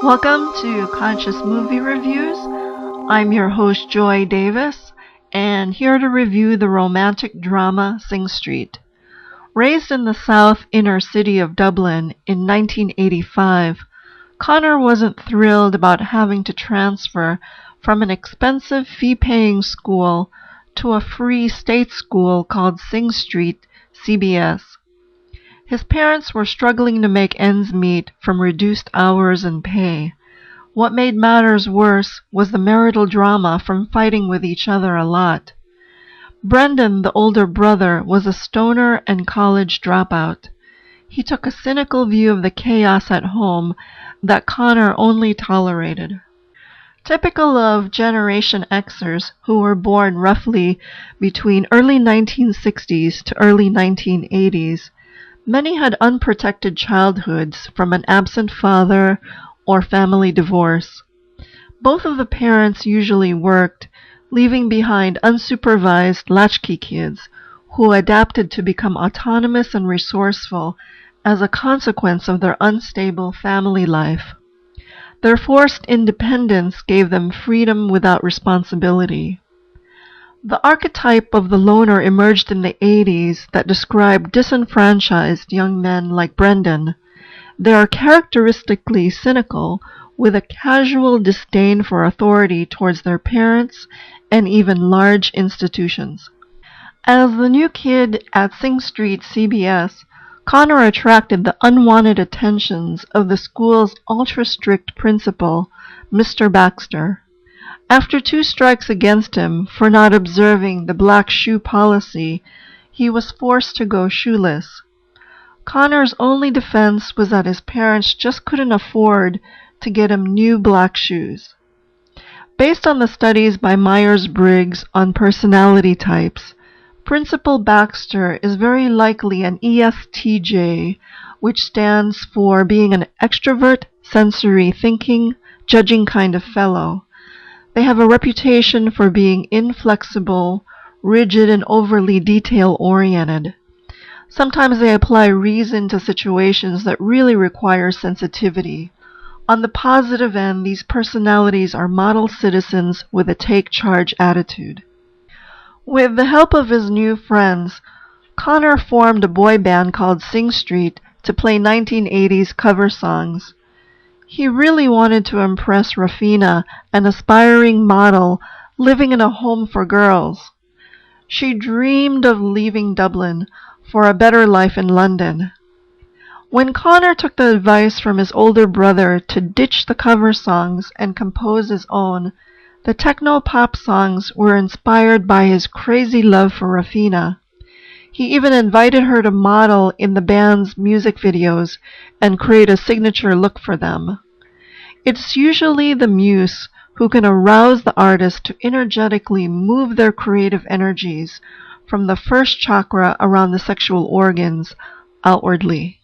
Welcome to Conscious Movie Reviews. I'm your host, Joy Davis, and here to review the romantic drama Sing Street. Raised in the south inner city of Dublin in 1985, Connor wasn't thrilled about having to transfer from an expensive fee-paying school to a free state school called Sing Street, CBS. His parents were struggling to make ends meet from reduced hours and pay. What made matters worse was the marital drama from fighting with each other a lot. Brendan, the older brother, was a stoner and college dropout. He took a cynical view of the chaos at home that Connor only tolerated. Typical of Generation Xers who were born roughly between early 1960s to early 1980s, many had unprotected childhoods from an absent father or family divorce. Both of the parents usually worked, leaving behind unsupervised latchkey kids who adapted to become autonomous and resourceful as a consequence of their unstable family life. Their forced independence gave them freedom without responsibility. The archetype of the loner emerged in the 80s that described disenfranchised young men like Brendan. They are characteristically cynical, with a casual disdain for authority towards their parents and even large institutions. As the new kid at Sing Street CBS, Connor attracted the unwanted attentions of the school's ultra-strict principal, Mr. Baxter. After 2 strikes against him for not observing the black shoe policy, he was forced to go shoeless. Connor's only defense was that his parents just couldn't afford to get him new black shoes. Based on the studies by Myers-Briggs on personality types, Principal Baxter is very likely an ESTJ, which stands for being an extrovert, sensory thinking, judging kind of fellow. They have a reputation for being inflexible, rigid, and overly detail-oriented. Sometimes they apply reason to situations that really require sensitivity. On the positive end, these personalities are model citizens with a take-charge attitude. With the help of his new friends, Connor formed a boy band called Sing Street to play 1980s cover songs. He really wanted to impress Rafina, an aspiring model living in a home for girls. She dreamed of leaving Dublin for a better life in London. When Connor took the advice from his older brother to ditch the cover songs and compose his own, the techno-pop songs were inspired by his crazy love for Rafina. He even invited her to model in the band's music videos and create a signature look for them. It's usually the muse who can arouse the artist to energetically move their creative energies from the first chakra around the sexual organs outwardly.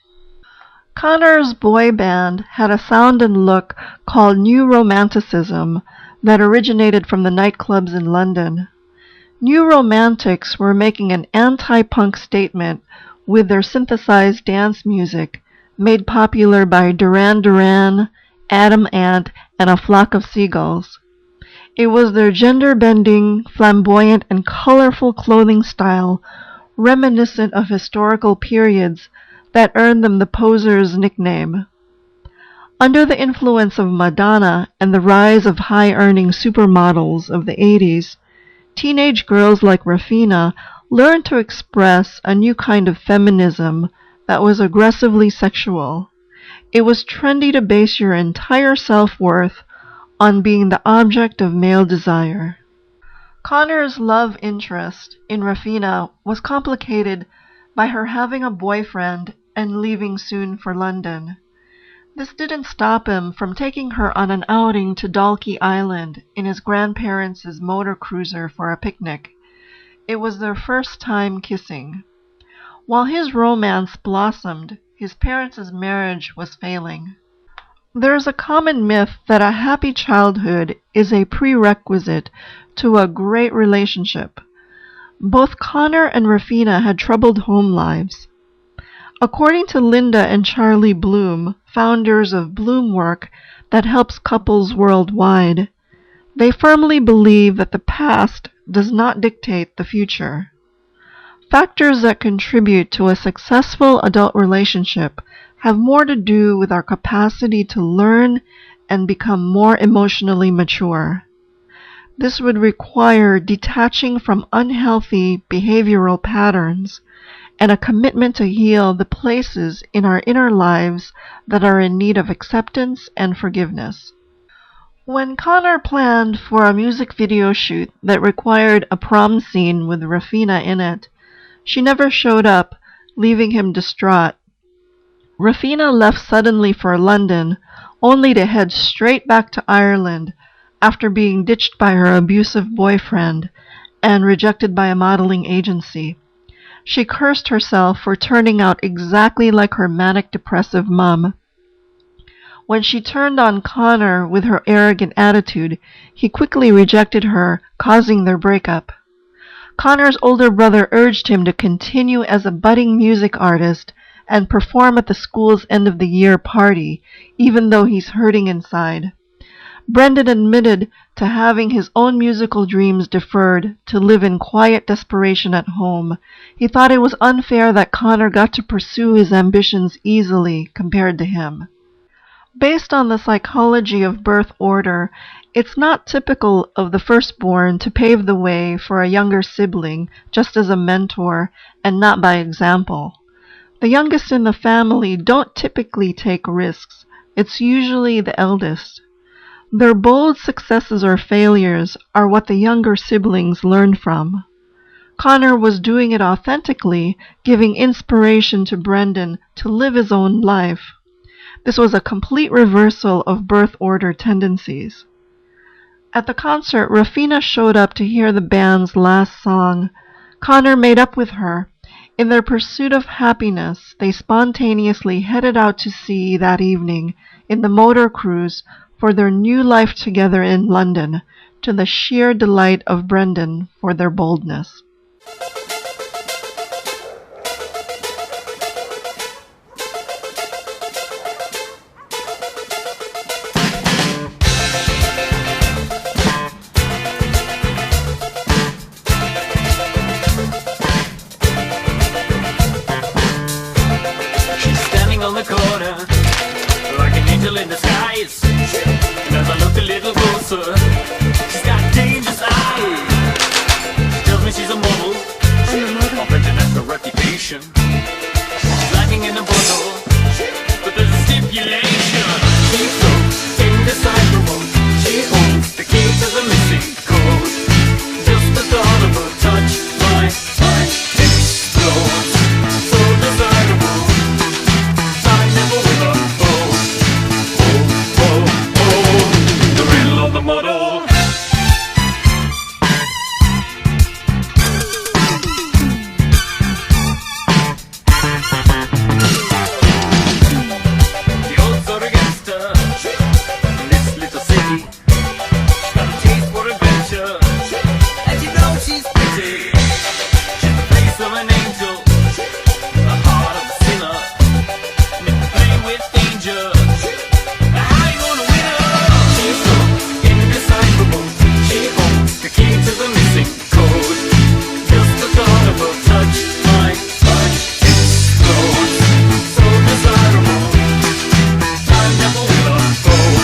Connor's boy band had a sound and look called New Romanticism that originated from the nightclubs in London. New Romantics were making an anti-punk statement with their synthesized dance music, made popular by Duran Duran, Adam Ant, and a Flock of Seagulls. It was their gender-bending, flamboyant, and colorful clothing style, reminiscent of historical periods, that earned them the Posers nickname. Under the influence of Madonna and the rise of high-earning supermodels of the 80s, teenage girls like Rafina learned to express a new kind of feminism that was aggressively sexual. It was trendy to base your entire self-worth on being the object of male desire. Connor's love interest in Rafina was complicated by her having a boyfriend and leaving soon for London. This didn't stop him from taking her on an outing to Dalkey Island in his grandparents' motor cruiser for a picnic. It was their first time kissing. While his romance blossomed, his parents' marriage was failing. There is a common myth that a happy childhood is a prerequisite to a great relationship. Both Connor and Rafina had troubled home lives. According to Linda and Charlie Bloom, founders of Bloomwork that helps couples worldwide, they firmly believe that the past does not dictate the future. Factors that contribute to a successful adult relationship have more to do with our capacity to learn and become more emotionally mature. This would require detaching from unhealthy behavioral patterns and a commitment to heal the places in our inner lives that are in need of acceptance and forgiveness. When Connor planned for a music video shoot that required a prom scene with Rafina in it, she never showed up, leaving him distraught. Rafina left suddenly for London, only to head straight back to Ireland after being ditched by her abusive boyfriend and rejected by a modeling agency. She cursed herself for turning out exactly like her manic-depressive mom. When she turned on Connor with her arrogant attitude, he quickly rejected her, causing their breakup. Connor's older brother urged him to continue as a budding music artist and perform at the school's end-of-the-year party, even though he's hurting inside. Brendan admitted to having his own musical dreams deferred to live in quiet desperation at home. He thought it was unfair that Connor got to pursue his ambitions easily compared to him. Based on the psychology of birth order, it's not typical of the firstborn to pave the way for a younger sibling just as a mentor and not by example. The youngest in the family don't typically take risks. It's usually the eldest. Their bold successes or failures are what the younger siblings learn from. Connor was doing it authentically, giving inspiration to Brendan to live his own life. This was a complete reversal of birth order tendencies. At the concert, Rafina showed up to hear the band's last song. Connor made up with her. In their pursuit of happiness, they spontaneously headed out to sea that evening in the motor cruise for their new life together in London, to the sheer delight of Brendan for their boldness. On the corner, like an angel in disguise. And as I look a little closer, she's got dangerous eyes. She tells me she's a model, of international reputation. She's lacking in a bottle, but there's a stipulation. She's so indecipherable. She holds the key to the missing code. Just the thought of her touch, my mind explodes. So desirable. The model. The odds are against her in this little city. She's got a taste for adventure, and you know she's pretty. She's the face of an angel, the heart of a sinner. And if you play with danger, how you gonna win her? She's so indecipherable. She holds the key to the missing code. Just the thought of her touch, my touch explodes. So desirable. I never will unfold.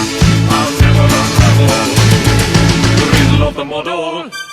I'll never unravel the riddle of the model.